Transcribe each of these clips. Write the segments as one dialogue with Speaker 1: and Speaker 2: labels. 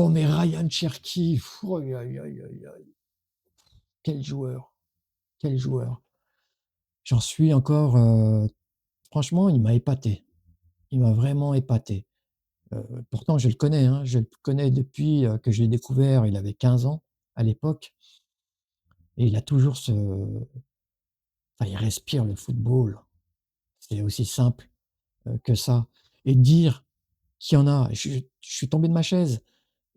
Speaker 1: Mais Ryan Cherki, aïe, aïe, aïe, aïe, aïe, quel joueur, quel joueur. J'en suis encore, franchement, il m'a épaté. Il m'a vraiment épaté. Pourtant je le connais, hein, je le connais depuis, que je l'ai découvert, il avait 15 ans à l'époque et il a toujours ce enfin, il respire le football. C'est aussi simple, que ça et dire qu'il y en a je suis tombé de ma chaise.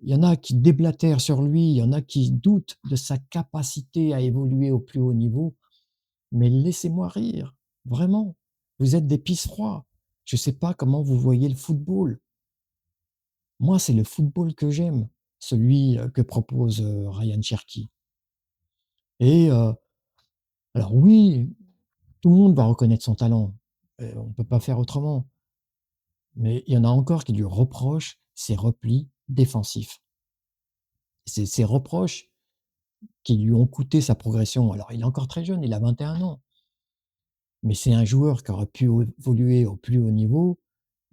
Speaker 1: Il y en a qui déblatèrent sur lui, il y en a qui doutent de sa capacité à évoluer au plus haut niveau, mais laissez-moi rire, vraiment. Vous êtes des pisse-froids. Je ne sais pas comment vous voyez le football. Moi, c'est le football que j'aime, celui, que propose, Ryan Cherki et alors oui, tout le monde va reconnaître son talent, on ne peut pas faire autrement, mais il y en a encore qui lui reprochent ses replis défensifs. C'est ces reproches qui lui ont coûté sa progression. Alors il est encore très jeune, il a 21 ans, mais c'est un joueur qui aurait pu évoluer au plus haut niveau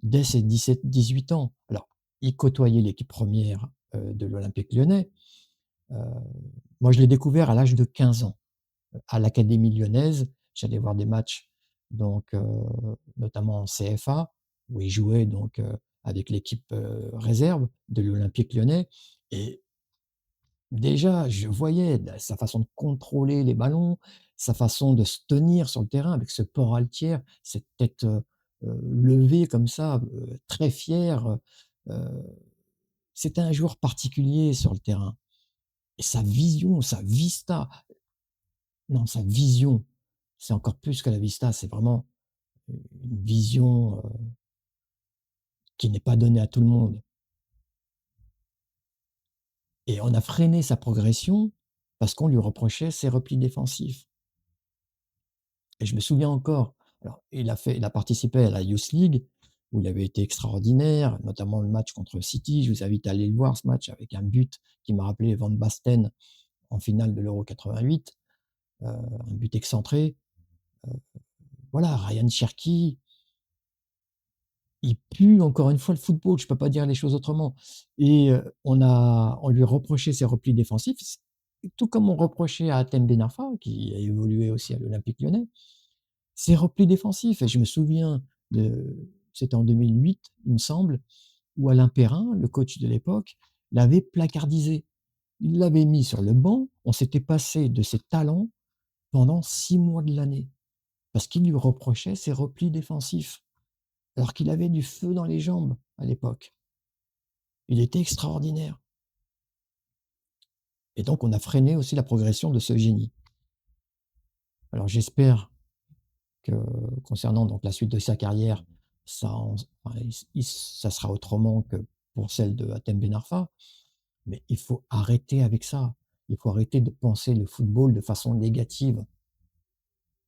Speaker 1: dès ses 17-18 ans. Alors, il côtoyait l'équipe première de l'Olympique lyonnais. Heu, moi, je l'ai découvert à l'âge de 15 ans, à l'académie lyonnaise. J'allais voir des matchs donc notamment en CFA, où il jouait donc avec l'équipe, réserve de l'Olympique lyonnais et déjà, je voyais sa façon de contrôler les ballons, sa façon de se tenir sur le terrain avec ce port altière, cette tête, levée comme ça, très fier, c'était un joueur particulier sur le terrain et sa vision, sa vista, non, sa vision, c'est encore plus que la vista, c'est vraiment une vision, qui n'est pas donnée à tout le monde et on a freiné sa progression parce qu'on lui reprochait ses replis défensifs. Et je me souviens encore, alors il a participé à la Youth League où il avait été extraordinaire, notamment le match contre City. Je vous invite à aller le voir ce match avec un but qui m'a rappelé Van Basten en finale de l'Euro 88, un but excentré. Heu, voilà, Ryan Cherki, il pue encore une fois le football, je peux pas dire les choses autrement et on lui reprochait ses replis défensifs, tout comme on reprochait à Hatem Ben Arfa, qui a évolué aussi à l'Olympique Lyonnais. Ses replis défensifs et je me souviens c'était en 2008, il me semble, où Alain Perrin, le coach de l'époque, l'avait placardisé. Il l'avait mis sur le banc, on s'était passé de ses talents pendant 6 mois de l'année, parce qu'il lui reprochait ses replis défensifs, alors qu'il avait du feu dans les jambes à l'époque. Il était extraordinaire et donc on a freiné aussi la progression de ce génie. Alors j'espère que concernant donc la suite de sa carrière, ça en enfin, ça sera autrement que pour celle de Hatem Ben Arfa, mais il faut arrêter avec ça. Il faut arrêter de penser le football de façon négative.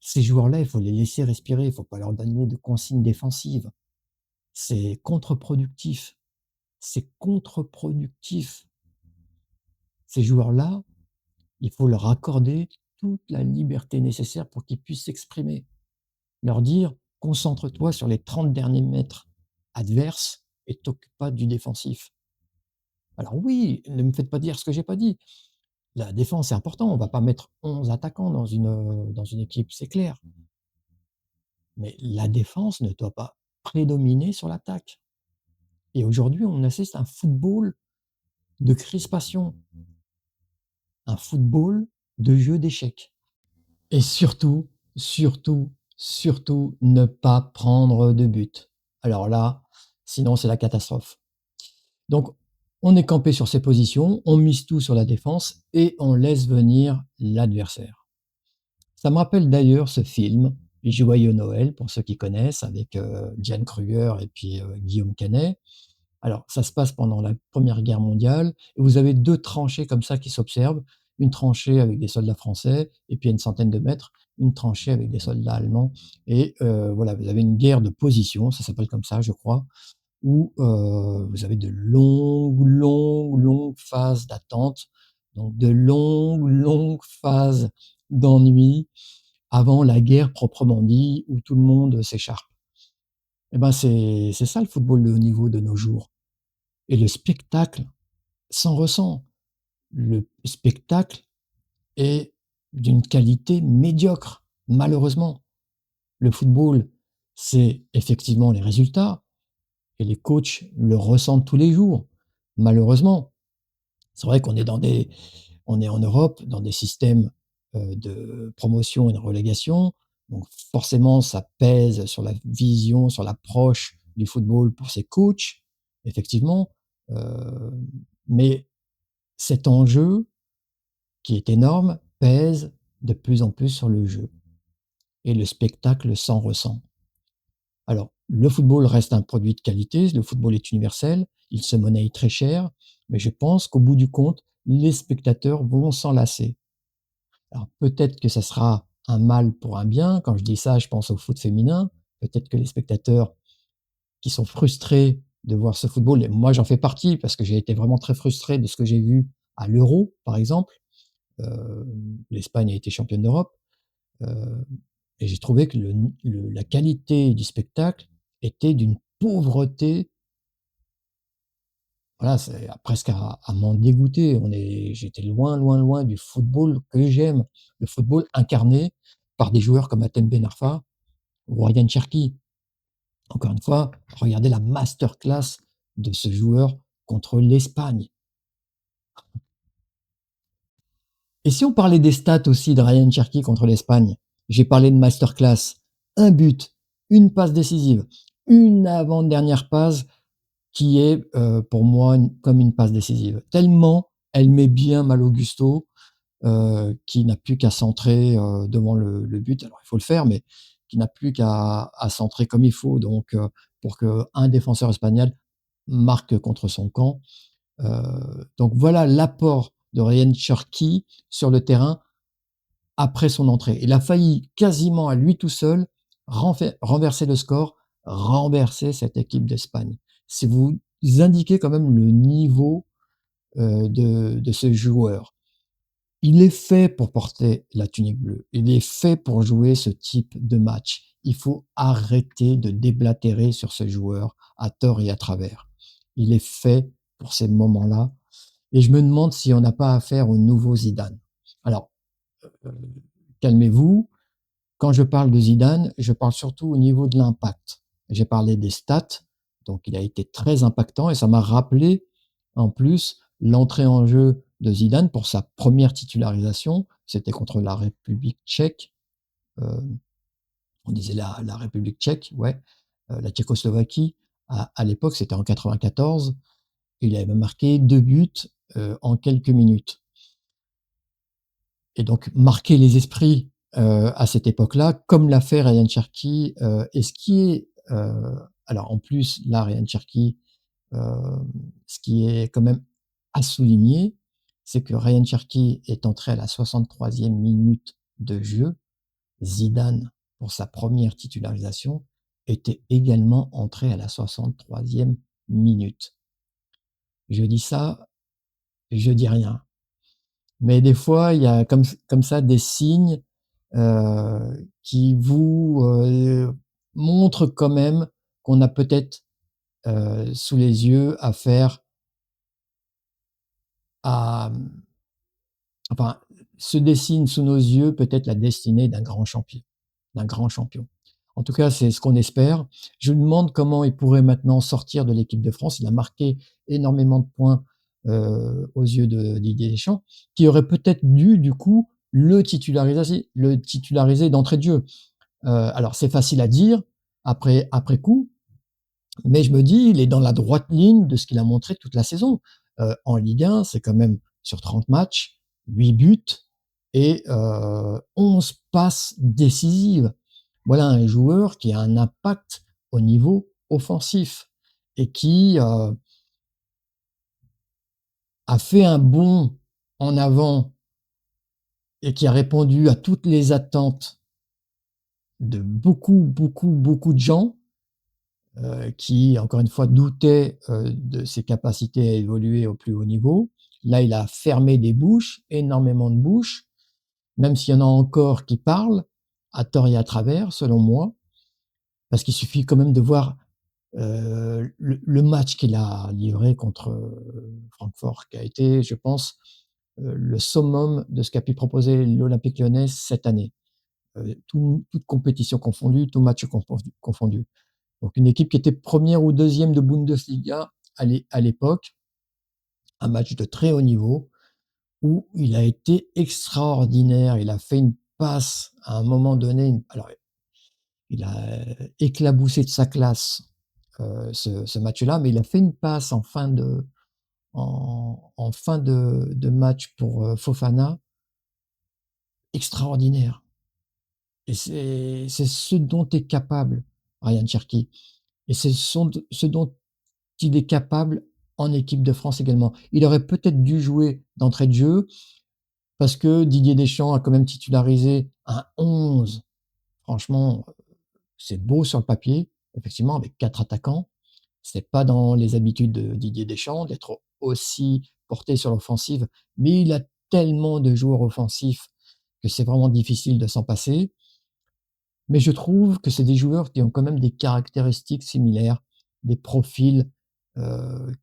Speaker 1: Ces joueurs-là, il faut les laisser respirer, il faut pas leur donner de consignes défensives. C'est contre-productif, c'est contre-productif. Ces joueurs-là, il faut leur accorder toute la liberté nécessaire pour qu'ils puissent s'exprimer. Leur dire: «Concentre-toi sur les 30 derniers mètres adverses et t'occupe pas du défensif». Alors oui, ne me faites pas dire ce que j'ai pas dit. La défense, c'est important, on va pas mettre 11 attaquants dans une équipe, c'est clair. Mais la défense ne doit pas prédominer sur l'attaque et aujourd'hui, on assiste à un football de crispation, un football de jeu d'échecs et surtout, surtout, surtout ne pas prendre de but. Alors là, sinon c'est la catastrophe. Donc, on est campé sur ses positions, on mise tout sur la défense et on laisse venir l'adversaire. Ça me rappelle d'ailleurs ce film, Joyeux Noël, pour ceux qui connaissent, avec Diane Kruger et puis Guillaume Canet. Alors, ça se passe pendant la Première Guerre mondiale et vous avez 2 tranchées comme ça qui s'observent. Une tranchée avec des soldats français et puis à une centaine de mètres, une tranchée avec des soldats allemands et voilà, vous avez une guerre de position, ça s'appelle comme ça, je crois, où vous avez de longues, longues, longues phases d'attente, donc de longues, longues phases d'ennui avant la guerre proprement dit, où tout le monde s'écharpe. Et ben, c'est ça le football de haut niveau de nos jours. et le spectacle s'en ressent. Le spectacle est d'une qualité médiocre, malheureusement. Le football, c'est effectivement les résultats et les coachs le ressentent tous les jours, malheureusement. C'est vrai qu'on est on est en Europe dans des systèmes, de promotion et de relégation, donc forcément ça pèse sur la vision, sur l'approche du football pour ces coachs, effectivement, heu, mais cet enjeu qui est énorme pèse de plus en plus sur le jeu et le spectacle s'en ressent. Alors, le football reste un produit de qualité, le football est universel, il se monnaie très cher, mais je pense qu'au bout du compte, les spectateurs vont s'en lasser. Alors peut-être que ça sera un mal pour un bien, quand je dis ça, je pense au foot féminin, peut-être que les spectateurs qui sont frustrés de voir ce football, et moi j'en fais partie parce que j'ai été vraiment très frustré de ce que j'ai vu à l'Euro, par exemple. L'Espagne a été championne d'Europe, heu et j'ai trouvé que la qualité du spectacle était d'une pauvreté, voilà, c'est presque à m'en dégoûter. J'étais loin, loin, loin du football que j'aime, le football incarné par des joueurs comme Atem Ben Arfa ou Ryan Cherki. Encore une fois, regardez la masterclass de ce joueur contre l'Espagne. Et si on parlait des stats aussi de Ryan Cherki contre l'Espagne, j'ai parlé de masterclass, un but, une passe décisive, une avant-dernière passe qui est, pour moi, comme une passe décisive. Tellement elle met bien Malo Gusto, qui n'a plus qu'à centrer, devant le but. Alors il faut le faire, mais qui n'a plus qu'à centrer comme il faut, donc pour qu'un défenseur espagnol marque contre son camp. Donc voilà l'apport de Ryan Cherki sur le terrain après son entrée. Il a failli quasiment à lui tout seul renverser le score, renverser cette équipe d'Espagne. Si vous indiquez quand même le niveau, de ce joueur. Il est fait pour porter la tunique bleue. Il est fait pour jouer ce type de match. Il faut arrêter de déblatérer sur ce joueur à tort et à travers. Il est fait pour ces moments-là et je me demande si on n'a pas affaire au nouveau Zidane. Alors, heu, calmez-vous, quand je parle de Zidane, je parle surtout au niveau de l'impact. J'ai parlé des stats, donc il a été très impactant et ça m'a rappelé, en plus, l'entrée en jeu de Zidane pour sa première titularisation. C'était contre la République tchèque, heu, on disait la République tchèque, ouais, la Tchécoslovaquie. À l'époque, c'était en 94. Il avait marqué 2 buts, en quelques minutes. Et donc marquer les esprits, à cette époque-là, comme l'a fait Ryan Cherki, et ce qui est, alors en plus là, Ryan Cherki, ce qui est quand même à souligner, c'est que Ryan Cherki est entré à la 63e minute de jeu. Zidane, pour sa première titularisation, était également entré à la 63e minute. Je dis ça, je dis rien. Mais des fois, il y a comme ça des signes, qui vous, montrent quand même qu'on a peut-être, sous les yeux affaire à, enfin, se dessine sous nos yeux peut-être la destinée d'un grand champion. En tout cas, c'est ce qu'on espère. Je me demande comment il pourrait maintenant sortir de l'équipe de France. Il a marqué énormément de points, aux yeux de Didier Deschamps, qui aurait peut-être dû, du coup, le titulariser d'entrée de jeu. Alors c'est facile à dire après coup, mais je me dis, il est dans la droite ligne de ce qu'il a montré toute la saison. En Ligue 1, c'est quand même sur 30 matchs, 8 buts et 11 passes décisives. Voilà un joueur qui a un impact au niveau offensif et qui, a fait un bond en avant et qui a répondu à toutes les attentes de beaucoup, beaucoup, beaucoup de gens, qui, encore une fois, doutait, de ses capacités à évoluer au plus haut niveau. Là, il a fermé des bouches, énormément de bouches, même s'il y en a encore qui parlent, à tort et à travers, selon moi, parce qu'il suffit quand même de voir, Le match qu'il a livré contre, Francfort qui a été, je pense, le summum de ce qu'a pu proposer l'Olympique Lyonnais cette année. Toutes compétitions confondues, tout match confondu. Donc une équipe qui était première ou deuxième de Bundesliga à l'époque, un match de très haut niveau où il a été extraordinaire. Il a fait une passe à un moment donné, alors il a éclaboussé de sa classe, ce match-là, mais il a fait une passe en fin de match pour, Fofana, extraordinaire. Et c'est ce dont est capable Ryan Cherki, et c'est ce dont il est capable en équipe de France également. Il aurait peut-être dû jouer d'entrée de jeu parce que Didier Deschamps a quand même titularisé un 11. Franchement, c'est beau sur le papier, effectivement, avec 4 attaquants. C'est pas dans les habitudes de Didier Deschamps d'être aussi porté sur l'offensive, mais il a tellement de joueurs offensifs que c'est vraiment difficile de s'en passer. Mais je trouve que c'est des joueurs qui ont quand même des caractéristiques similaires, des profils,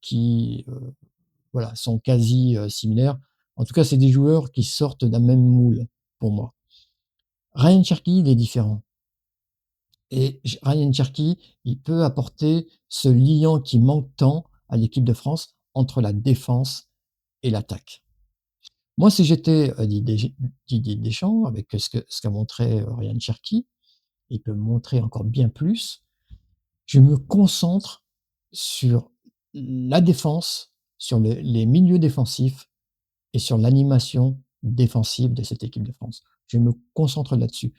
Speaker 1: qui, voilà, sont quasi, similaires. En tout cas, c'est des joueurs qui sortent d'un même moule pour moi. Ryan Cherki, il est différent, et Ryan Cherki, il peut apporter ce liant qui manque tant à l'équipe de France entre la défense et l'attaque. Moi, si j'étais, Didier Deschamps, avec ce qu'a montré, Ryan Cherki, il peut montrer encore bien plus. Je me concentre sur la défense, sur les milieux défensifs et sur l'animation défensive de cette équipe de France. Je me concentre là-dessus.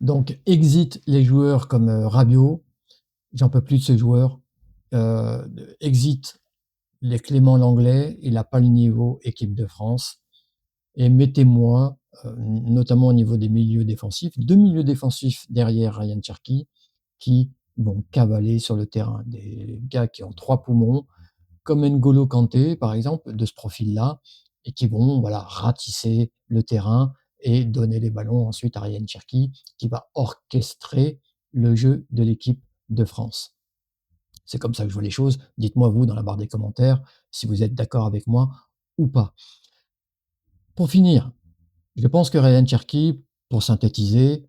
Speaker 1: Donc, exit les joueurs comme, Rabiot, j'en peux plus de ce joueur. Exit les Clément Lenglet, il n'a pas le niveau équipe de France. Et mettez-moi, notamment au niveau des milieux défensifs, 2 milieux défensifs derrière Ryan Cherki qui vont cavaler sur le terrain. Des gars qui ont 3 poumons, comme N'Golo Kanté, par exemple, de ce profil-là, et qui vont, voilà, ratisser le terrain et donner les ballons ensuite à Ryan Cherki, qui va orchestrer le jeu de l'équipe de France. C'est comme ça que je vois les choses. Dites-moi, vous, dans la barre des commentaires, si vous êtes d'accord avec moi ou pas. Pour finir, je pense que Ryan Cherki, pour synthétiser,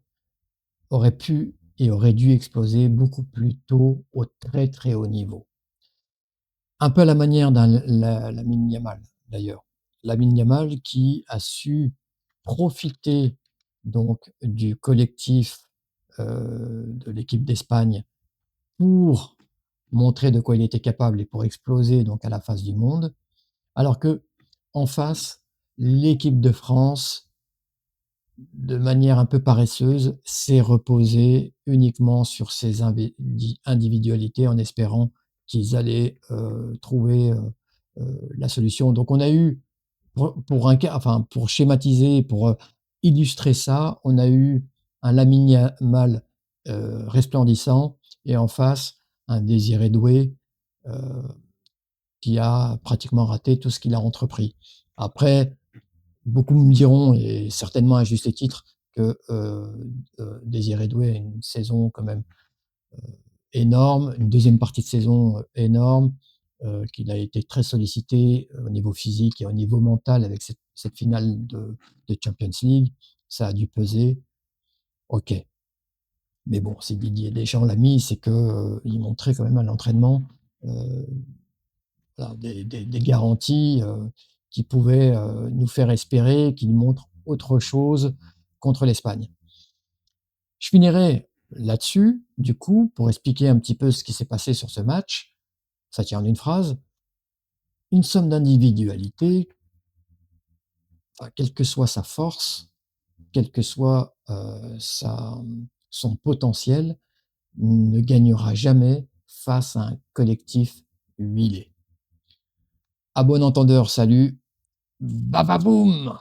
Speaker 1: aurait pu et aurait dû exploser beaucoup plus tôt au très, très haut niveau. Un peu à la manière d'un Lamine Yamal, d'ailleurs. Lamine Yamal qui a su profiter donc du collectif, de l'équipe d'Espagne pour montrer de quoi il était capable et pour exploser donc à la face du monde, alors qu'en face, l'équipe de France, de manière un peu paresseuse, s'est reposée uniquement sur ses individualités en espérant qu'ils allaient, trouver, la solution. Donc on a eu, pour schématiser, pour, illustrer ça, on a eu un Lamine Yamal, resplendissant, et en face, un Désiré Doué, heu, qui a pratiquement raté tout ce qu'il a entrepris. Après, beaucoup me diront, et certainement à juste titre, que, Désiré Doué a une saison quand même, énorme, une deuxième partie de saison, énorme, qu'il a été très sollicité, au niveau physique et au niveau mental avec cette finale de Champions League. Ça a dû peser, OK. Mais bon, si Didier Deschamps l'a mis, c'est que, il montrait quand même à l'entraînement, heu, voilà, des garanties, qui pouvaient, nous faire espérer qu'il montre autre chose contre l'Espagne. Je finirai là-dessus, du coup, pour expliquer un petit peu ce qui s'est passé sur ce match. Ça tient en une phrase: une somme d'individualité, enfin, quelle que soit sa force, quel que soit, son potentiel, ne gagnera jamais face à un collectif huilé. À bon entendeur, salut, bavaboum!